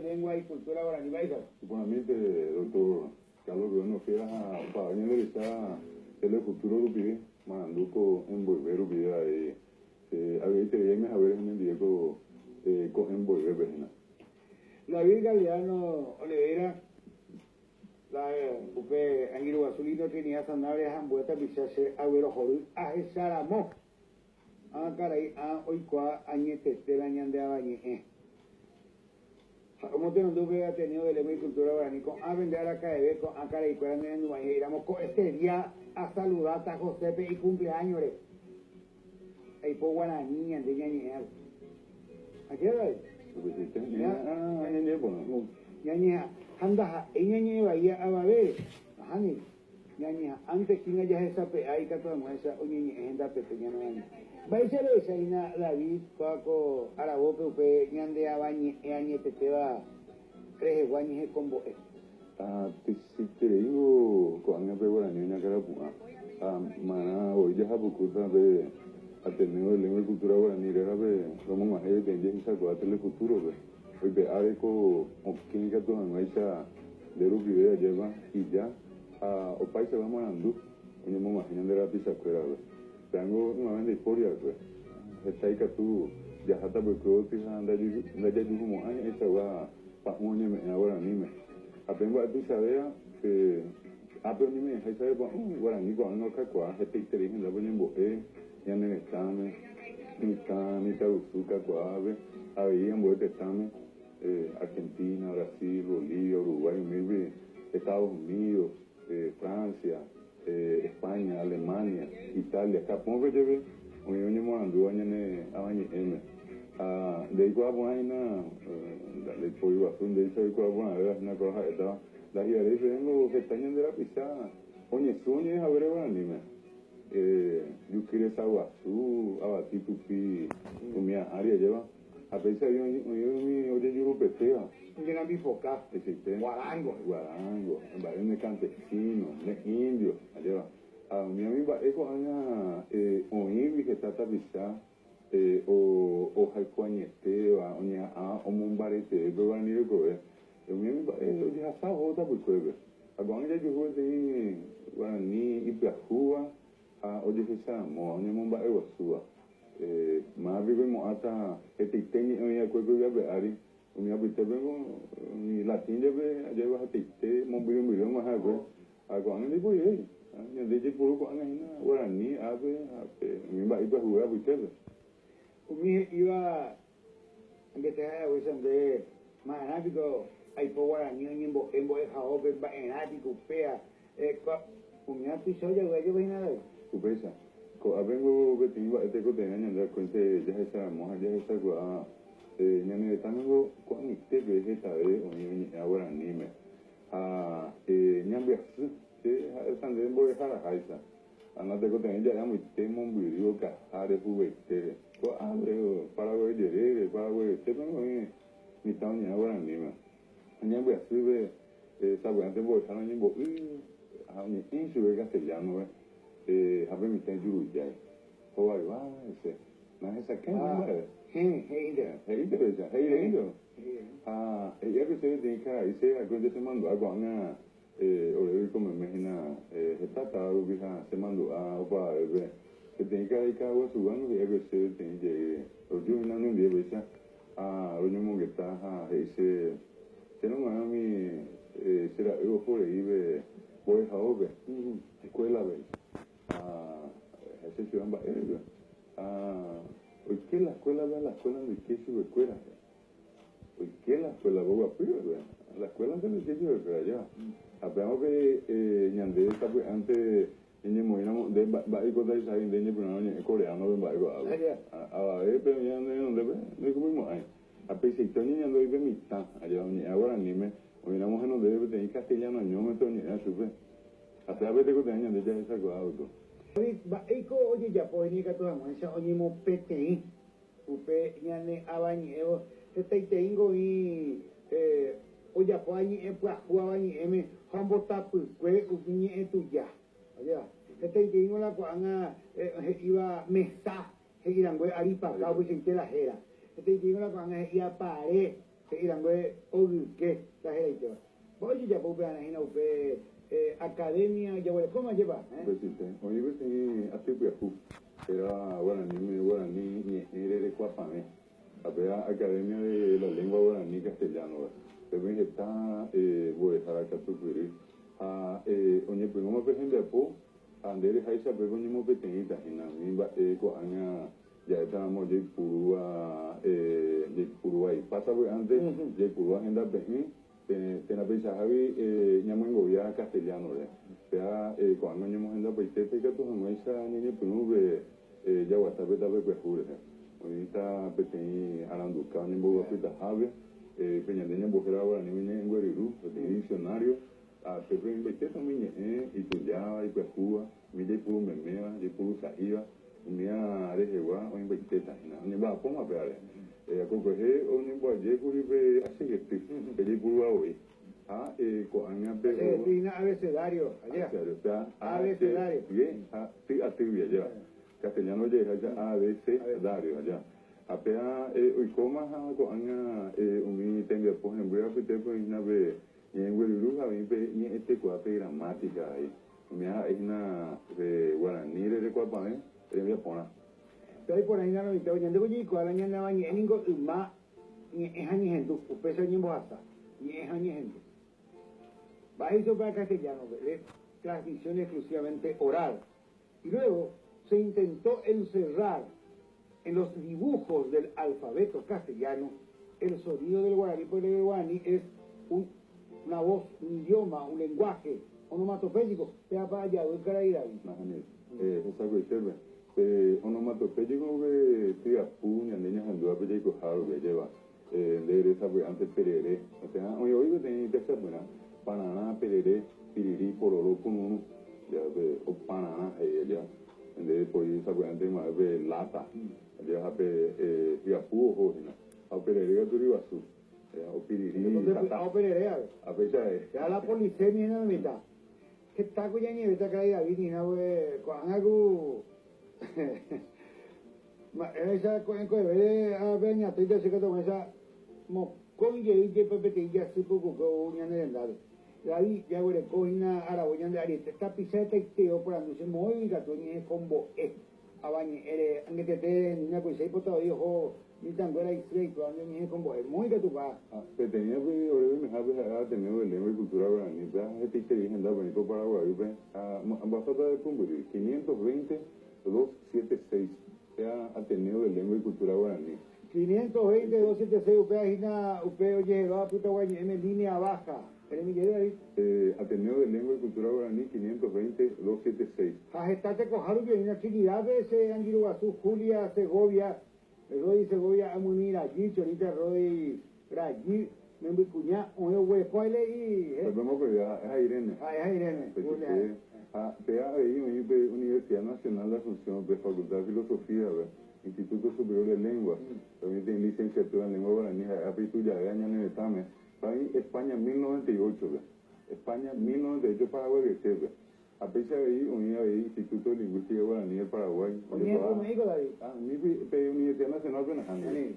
de lengua y cultura guaraní. Suponamente, doctor Carlos, que nos queda para realizar el futuro de Pide, Manduco envolver Pide ahí. A ver, te a ver en el Diego con envolver Vejena. La Virga Galeano Olivera, la Upe Anguilo Azulino Trinidad Sanabria Hambueta Pichache Agüero Jorul Ajesaramó. Caray, Oikua Añete de la Ñande Abañe. Como te no tuve tenido de lengua y cultura guaraní con a vender a caer con a cara y cueran en el iramos con este día a saludar a Josepe y cumpleaños. Ahí por guaraní, de ñañear. ¿Aquí era? Ñañeja, anda, ñañeja, vaya a ver. Ajani, ñañeja, antes que haya esa ahí que toda esa, oye, ñañeja, pequeña no hay. Vais a ver si David, Paco, Arabope, Upe, Ñande, Abañe, Añete, te va, Reje, Guañeje, Combo. Si te digo, cuando me pego la niña que era pura, hoy ya Jabucuta de Ateneo de Lengua y Cultura Guaraní, era de Romo Majé, de India y Sacuate el futuro, hoy de Areco, Química, toda nuestra de Rupidea lleva y ya, o país se va mandando, hoy me imagino de la pisacuera, tengo una vez de historia, pues. Está ahí que tú ya hasta porque otros anda ya como años esa va para un año ahora ni me. Apenas tú sabes que pero ni me hay saber para guaraní cuando no cacua este inteligente la ponen boé ya me estame ni tabuzu cacua habían vuelto estame Argentina, Brasil, Bolivia, Uruguay, Estados Unidos, Francia, España, Alemania, Italia, Japón que lleve, un año más anduvo año de igual buena, de pollo azul, de eso igual buena, una cosa que estaba, la guía vengo que están de la pisada, oye, sueño es a ver anime, yo quiero esa guazú, abatí tupi, comía área lleva, a pesar de oye, yo lo petea. Una bifoca, guarango, de campesino, de indio, allá va. Mi amigo, anya oír que está tapizada, o jaicuañete, o mumbarete, pero van a ir a comer. Mi amigo, ya está otra por comer. Agora já jogou de Guarani e Piacua, onde se chama, onde mumba é sua. Mas vive moata, tem a coisa que eu ia ver. O meu habitante mi latin deve hati mobil mas agora não depois ele nem desde por quando ainda Guarani ave mi vai para rua habitante o meu iba que te ha hoje de mas rápido aí por Guarani em bo jao be rápido pea o meu episódio eu vou nada o pesa ko abengo que tem este que tem ainda conte já essa moja já essa gua ñane tango con este vegeta ahora anime ñambe están de boy jara jaisa anate ko ten ya muy temo video ka are juguete ko abre para ver de para ver te tengo mi tauña ahora anime ñambe asube sabe antes boy jara ñambo ni en su castellano habe mi ten yuru ya ko va ese na esa que Heide. Ella que se dedica, dice, algo se mandó a Guana, o como imagina, está todo, se mandó a Opa, que tenga que dedicar a su gano, ella que se tiene, o yo no me dio esa, oye, mongueta, ese, se no me da mi, será, yo por ahí, voy a Obe, escuela, ese se va a ¿por qué la escuela va a la escuela de qué su escuela? ¿Por qué la escuela va a la escuela de los hechos de allá? Apenas que ñande está pues antes ñe moinamos de baico de esa de ñe pero no coreano de baico a ver pero ya no de como hay a pesar que ñe ando de mitad allá ahora ni me moinamos no debe tener castellano no me toñe a su vez apenas que te ñande ya esa cosa Iko oye ya pues ni que toda mancha oye mo pete upe ñane abañeo este tengo y oye pues ni pues juabañi me hambo tapu kue upiñe tuya allá este tengo la cuanga iba mesa irangüe aripa cabo sin la jera este tengo la cuanga iba pare te irán ver hoy que la gente va. Oye, ya puedo ver en academia, ya voy a cómo lleva. Pues sí, hoy ves en Atipiajú, era guaraní, ni de Cuapamé, la academia de la lengua guaraní castellano, pero está, voy a dejar acá tu querer. Oye, pues no me presente a po, Andere Haisa, pero ni mo pequeñita, y na mi ba coaña, ya estábamos de Purúa, y pasa pues antes, de Purúa, agenda Pejmi, tena pensa Javi, ñamo en gobierno castellano, sea, cuando ñamo agenda Pejtete, que tu jamuesa, niña, pues no ve, ya guatape, tape, pues jure, ahorita pequeñi, aranduca, ni boga pita Javi, peñadeña, bojera, ahora ni viene en Guerirú, diccionario, Pepe Pejtete también, y tu ya, y pues Cuba, mi de puro memea, de puro sahiva, mía de Jehová, o en Pejtete, ni va a pomar, pero acoge o ni va a llegar así que te puro hoy coaña pero tiene abecedario allá abecedario bien actividad ya castellano llega ya abecedario allá apea hoy coma coaña un tenga por ejemplo a pite pues una vez en Guerrero a mí ni este cuate gramática ahí mira es una de guaraní de Cuapamé voy a poner Estoy por ahí no te oyendo allí cuál año andaba ni en ningún más ni es año gente upesa ni bohasta ni es año gente va a eso para castellano de transmisión exclusivamente oral y luego se intentó encerrar en los dibujos del alfabeto castellano el sonido del guaraní porque el guaraní es una voz un idioma un lenguaje onomatopéyico te para allá del Caraírabi eso sabe onomatopéyico que tía puña niñas andúa pelleco jaro que lleva de esa pues antes perere o sea hoy que tenía que ser buena banana perere piriri pororo pununo ya o banana ya de pues esa pues antes más de lata ya hape tía pu o no a perere que turi basu o piriri a perere a pesar ya la policía ni en la mitad que está con ya ni esta caída ni nada con algo esa con de a veña te dice que toma esa mo con ye y pepe te ya se poco con una nada la vi ya gore coina ara voyan de ari está piseta y teo por anduce muy gato ni combo abañe ere angete te niña pues ahí poto hijo ni tan era y cuando ni combo muy gato va te tenía que ore me ha tenido el lengua y cultura guaraní este te dije andaba bonito para Guaraní ambasada de Pumburi 520 276 sea Ateneo de Lengua y Cultura Guaraní. 520 276 UPE oye va puta guay en línea baja. Ateneo de Lengua y Cultura Guaraní 520 276. Estate cojaron que una actividad de ese Angiruazú, Julia, Segovia, Roy Segovia, Amunir, allí, Chorita, Roy, Allí, me voy cuñar, un huecoile y. Vamos que ya es Irene. Es Irene. PA ahí, Universidad Nacional de Asunción, de Facultad de Filosofía, Instituto Superior de Lengua, también tiene licenciatura en lengua guaraní, apitu ya de año en el examen. España 1098, España 1098 Paraguay que se a pesar de ahí, unida ahí, Instituto de Lingüística Guaraní del Paraguay. México, David? Universidad Nacional de Najani.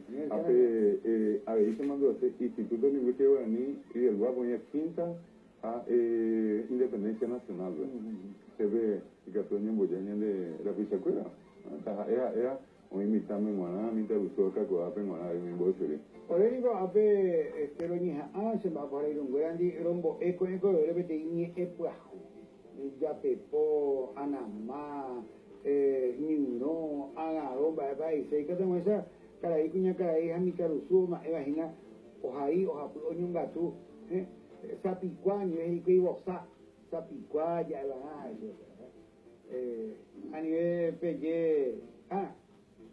Ahí se mandó a hacer Instituto de Lingüística Guaraní y el va a poner quinta a Independencia Nacional. Se ve que atuña en Boyaña de la Pichacuela. Era un imitame guaná, mi traductor cacoape guaná, mi voz sería. Orérico ape loñija se va para ir un grande rombo eco de repente ni epuajo. Ya pepo, anamá, niño, agaromba, y se que tengo esa caraí cuña caraí a mi caruso, imagina, ojaí, ojapuño un gato, sapicuaño, es que iba sapicuaya, a nivel pelle,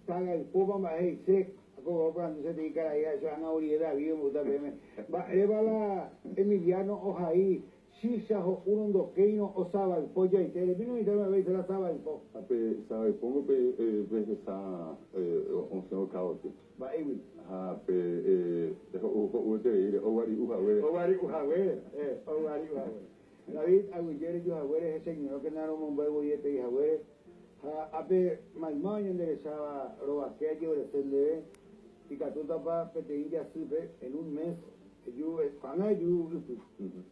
saga el popa más sec, como cuando se te caraí, eso es una oriedad, vive mucha peme, va la Emiliano, ojaí, Shishajo, un doqueño o saba el pollo y te vino y te me veis la saba el pollo. Saba el pollo, pues está un señor caote. Va, Ewi. Owari Ujagüere. David, Aguillere, Ujagüere, ese señor que no un buen bollete y Jagüere. Ape, Malmaño enderezaba Robaquea, yo le y Catutapa Peteilla Supe en un mes, cuando yo,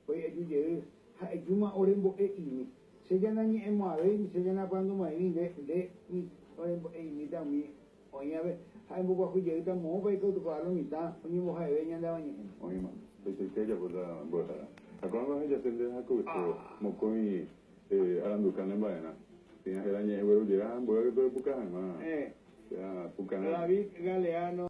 pues yo Ayuma Orembo Eimi, se llama ni Emave, se llama cuando me de Orembo Eimi también, oye, hay un poco de gente muy poco de palo mitad, oye, mujer, venía de baño. Oye, man, que ella pueda votar. Acá no ella se le hace Mocoi Aranducan en Baena. Tienes el año de llegar, voy a que todo Pucana, man. Ya, Pucana. David Galeano